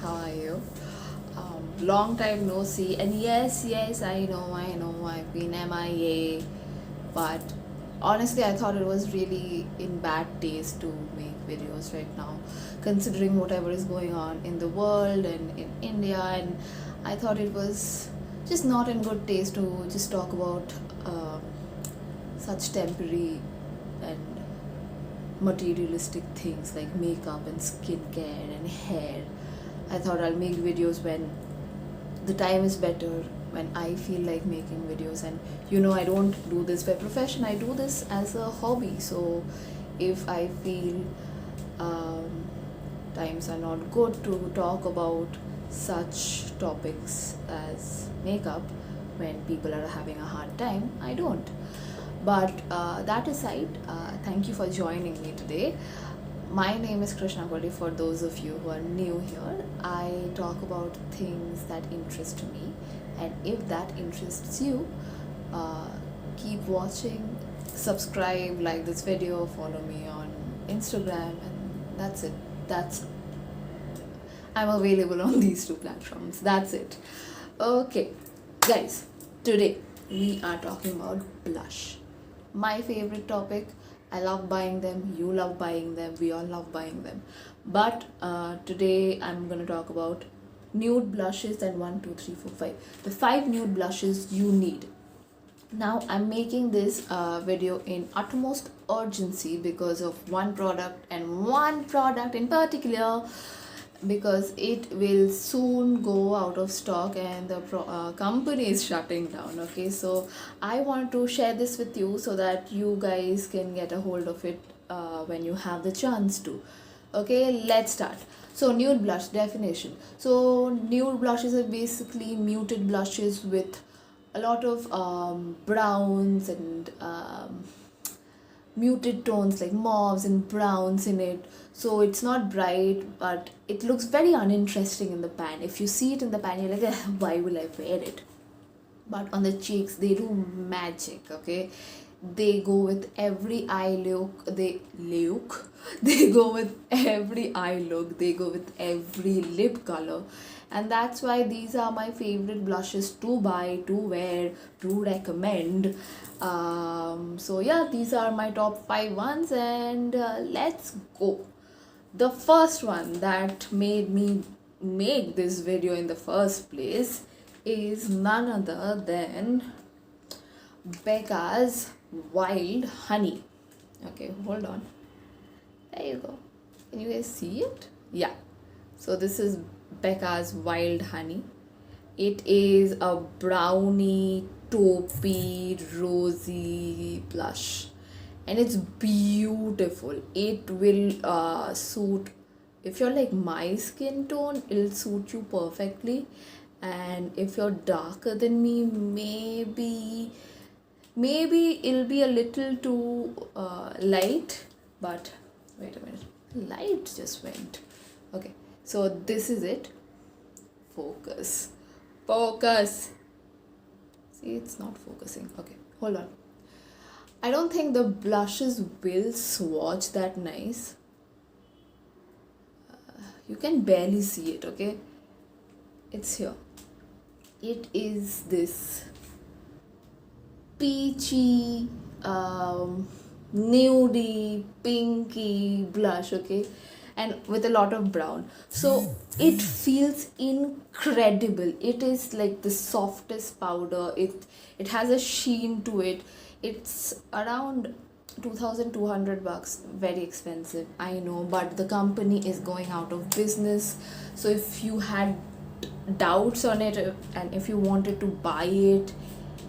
How are you? Long time no see, and yes, I know, I've been MIA, but honestly, I thought it was really in bad taste to make videos right now, considering whatever is going on in the world and in India, and I thought it was just not in good taste to just talk about um, such temporary and materialistic things like makeup and skincare and hair. I thought I'll make videos when the time is better, when I feel like making videos. And I don't do this by profession, I do this as a hobby. So if I feel um, times are not good to talk about such topics as makeup when people are having a hard time, I don't. But that aside, thank you for joining me today. My name is Krishna Kodi. For those of you who are new here, I talk about things that interest me, and if that interests you, uh, keep watching, subscribe, like this video, follow me on Instagram, and that's it. That's I'm available on these two platforms. That's it. Okay, guys, today we are talking about blush. My favorite topic. I love buying them, you love buying them, we all love buying them. But today I'm going to talk about nude blushes and one, two, three, four, five. The five nude blushes you need. Now I'm making this video in utmost urgency because of one product, and one product in particular, because it will soon go out of stock and the company is shutting down. Okay, so I want to share this with you so that you guys can get a hold of it when you have the chance to. Okay, let's start. So nude blush definition. So nude blushes are basically muted blushes with a lot of browns and muted tones like mauves and browns in it. So it's not bright, but it looks very uninteresting in the pan. If you see it in the pan, you're like, why will I wear it? But on the cheeks, they do magic. Okay, they go with every eye look. They go with every eye look. They go with every lip color, and that's why these are my favorite blushes to buy, to wear, to recommend. So yeah, these are my top five ones, and let's go. The first one that made me make this video in the first place is none other than Becca's Wild Honey. Okay, hold on. There you go. Can you guys see it? Yeah. So this is Becca's Wild Honey. It is a brownie, taupey, rosy blush, and it's beautiful. It will suit, if you're like my skin tone, it'll suit you perfectly. And if you're darker than me, maybe it'll be a little too light. But wait a minute, light just went. Okay, so this is it. Focus. See, it's not focusing. Okay, hold on. I don't think the blushes will swatch that nice. You can barely see it. Okay, it's here. It is this peachy, nudie, pinky blush. Okay, and with a lot of brown. So it feels incredible. It is like the softest powder. It has a sheen to it. It's around 2,200 bucks. Very expensive, I know, but the company is going out of business. So if you had doubts on it, and if you wanted to buy it,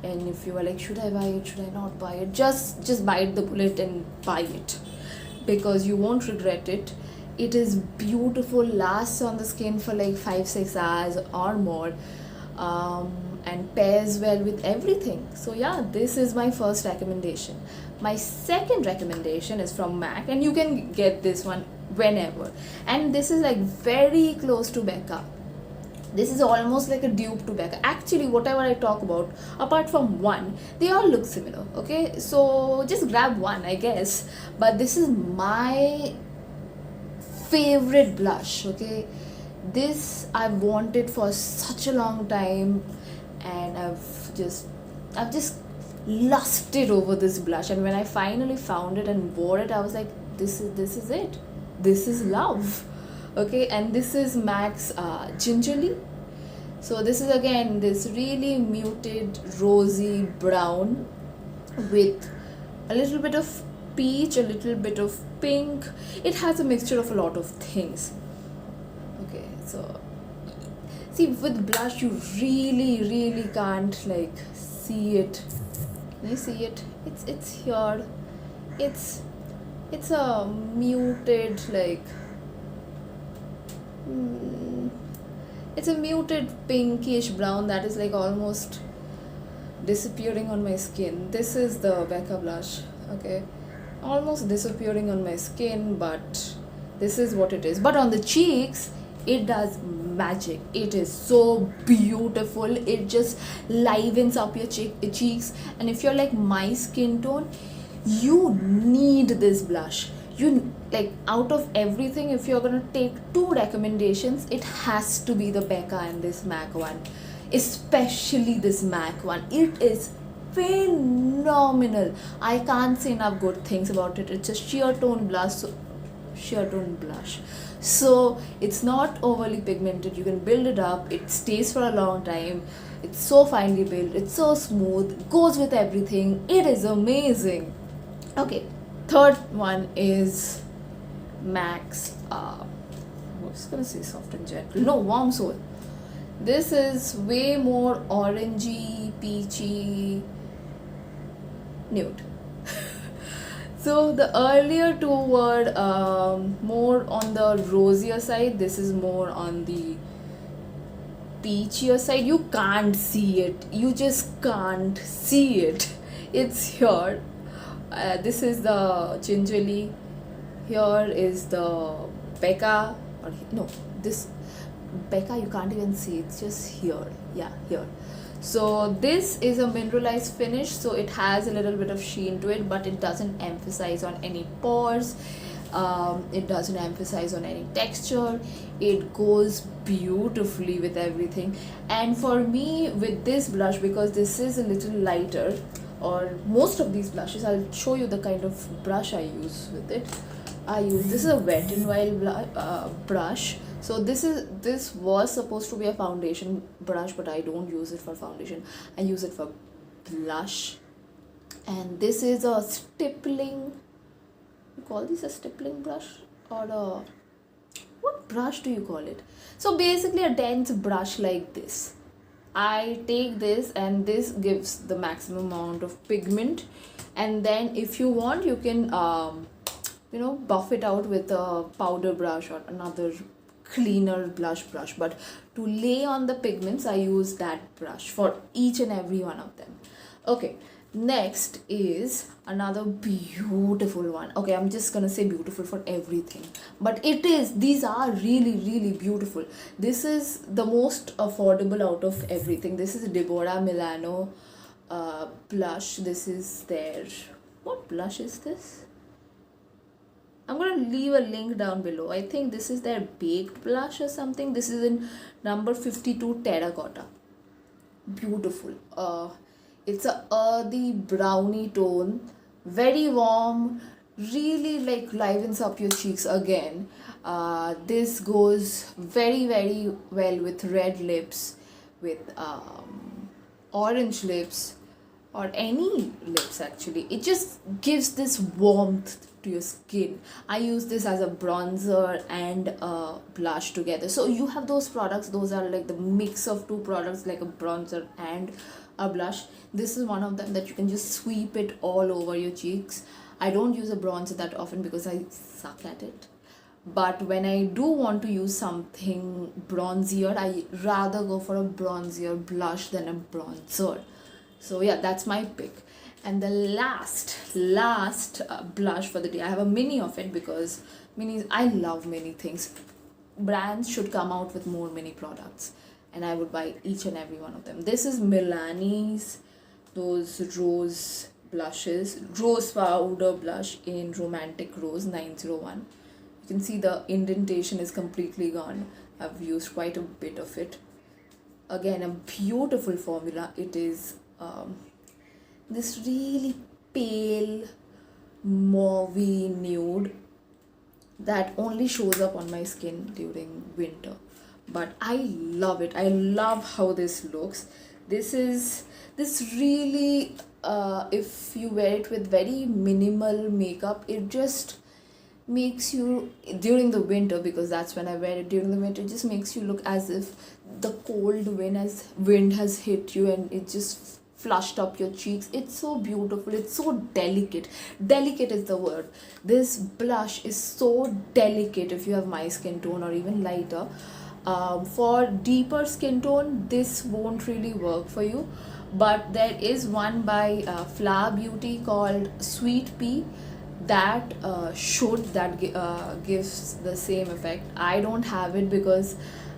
and if you were like, should I buy it, should I not buy it, just bite the bullet and buy it, because you won't regret it. It is beautiful, lasts on the skin for like 5-6 hours or more, and pairs well with everything. So yeah, this is my first recommendation. My second recommendation is from MAC, and you can get this one whenever, and this is like very close to Becca. This is almost like a dupe to Becca. Actually, whatever I talk about, apart from one, they all look similar. Okay, so just grab one, I guess. But this is my favorite blush. Okay, This I've wanted for such a long time, and I've just lusted over this blush. And when I finally found it and wore it, I was like, this is it. This is love. Okay, and this is MAC's Gingerly. So this is again this really muted rosy brown with a little bit of peach, a little bit of pink. It has a mixture of a lot of things. Okay, so see, with blush you really can't like see it. Can you see it? It's here. It's it's a muted like mm, it's a muted pinkish brown that is like almost disappearing on my skin. This is the Becca blush. Okay, almost disappearing on my skin, but this is what it is. But on the cheeks, it does magic. It is so beautiful. It just livens up your cheeks. And if you're like my skin tone, you need this blush. You like, out of everything, if you're gonna take two recommendations, it has to be the Becca and this MAC one, especially this MAC one. It is phenomenal. I can't say enough good things about it. It's a sheer tone blush. So it's not overly pigmented. You can build it up. It stays for a long time. It's so finely built. It's so smooth. It goes with everything. It is amazing. Okay, third one is MAC's. I was gonna say soft and gentle. No, warm soul. This is way more orangey, peachy, nude. So the earlier two were more on the rosier side. This is more on the peachier side. You can't see it. You just can't see it. It's here. This is the Gingerly. Here is the Becca. Or no, this Becca you can't even see. It's just here. Yeah, here. So this is a mineralized finish, so it has a little bit of sheen to it, but it doesn't emphasize on any pores. It doesn't emphasize on any texture. It goes beautifully with everything. And for me, with this blush, because this is a little lighter, or most of these blushes, I'll show you the kind of brush I use with it. This is a Wet n Wild brush. So this was supposed to be a foundation brush, but I don't use it for foundation. I use it for blush. And this is a stippling. You call this a stippling brush, or a, what brush do you call it? So basically a dense brush like this. I take this, and this gives the maximum amount of pigment. And then if you want, you can buff it out with a powder brush or another cleaner blush brush. But to lay on the pigments, I use that brush for each and every one of them. Okay, next is another beautiful one. Okay, I'm just gonna say beautiful for everything, but these are really beautiful. This is the most affordable out of everything. This is Deborah Milano blush. This is their, what blush is this? I'm going to leave a link down below. I think this is their baked blush or something. This is in number 52 terracotta. Beautiful. It's a earthy browny tone, very warm, really like livens up your cheeks again. This goes very well with red lips, with orange lips, or any lips actually. It just gives this warmth to your skin. I use this as a bronzer and a blush together. So you have those products, those are like the mix of two products, like a bronzer and a blush. This is one of them that you can just sweep it all over your cheeks. I don't use a bronzer that often because I suck at it. But when I do want to use something bronzier, I rather go for a bronzier blush than a bronzer. So yeah, that's my pick. And the last blush for the day, I have a mini of it because minis, I love mini things. Brands should come out with more mini products, and I would buy each and every one of them. This is Milani's, those rose blushes, rose powder blush in Romantic Rose 901. You can see the indentation is completely gone. I've used quite a bit of it. Again, a beautiful formula. It is this really pale mauvey nude that only shows up on my skin during winter, but I love it. I love how this looks. This really, if you wear it with very minimal makeup, it just makes you, during the winter, because that's when I wear it during the winter, it just makes you look as if the cold wind has hit you and it just flushed up your cheeks. It's so beautiful, it's so delicate is the word. This blush is so delicate if you have my skin tone or even lighter. For deeper skin tone, this won't really work for you, but there is one by Flower Beauty called Sweet Pea that gives the same effect. I don't have it because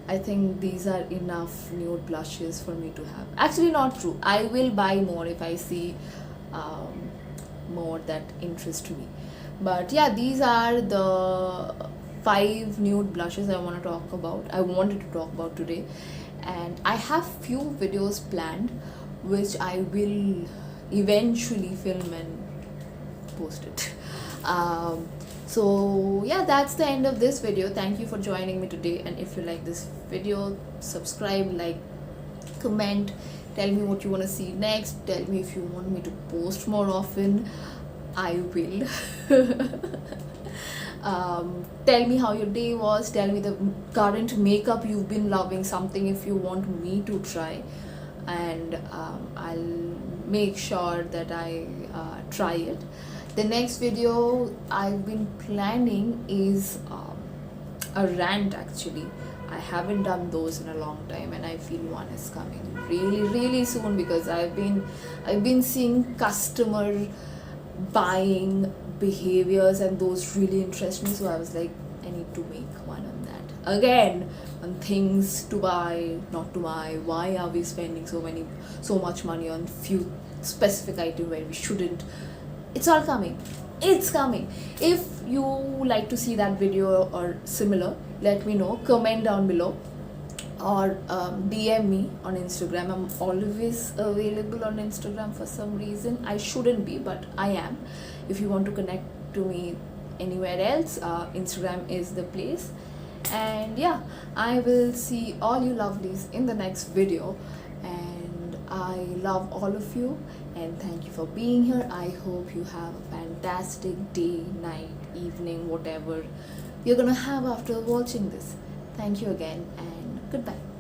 I think these are enough nude blushes for me to have. Actually, not true. I will buy more if I see more that interest me. But yeah, these are the 5 nude blushes I wanted to talk about today, and I have few videos planned which I will eventually film and post it. So yeah, that's the end of this video. Thank you for joining me today, and if you like this video, subscribe, like, comment, tell me what you want to see next, tell me if you want me to post more often. I will. Tell me how your day was, tell me the current makeup you've been loving, something if you want me to try, and I'll make sure that I try it. The next video I've been planning is a rant actually. I haven't done those in a long time, and I feel one is coming really soon, because I've been seeing customer buying behaviors and those really interest me, so I was like, I need to make one on that. Again, on things to buy, not to buy. Why are we spending so much money on few specific items where we shouldn't? It's all coming. It's coming. If you like to see that video or similar, let me know. Comment down below or DM me on Instagram. I'm always available on Instagram for some reason. I shouldn't be, but I am. If you want to connect to me anywhere else, Instagram is the place. And yeah, I will see all you lovelies in the next video. And I love all of you, and thank you for being here. I hope you have a fantastic day, night, evening, whatever you're gonna have after watching this. Thank you again, and goodbye.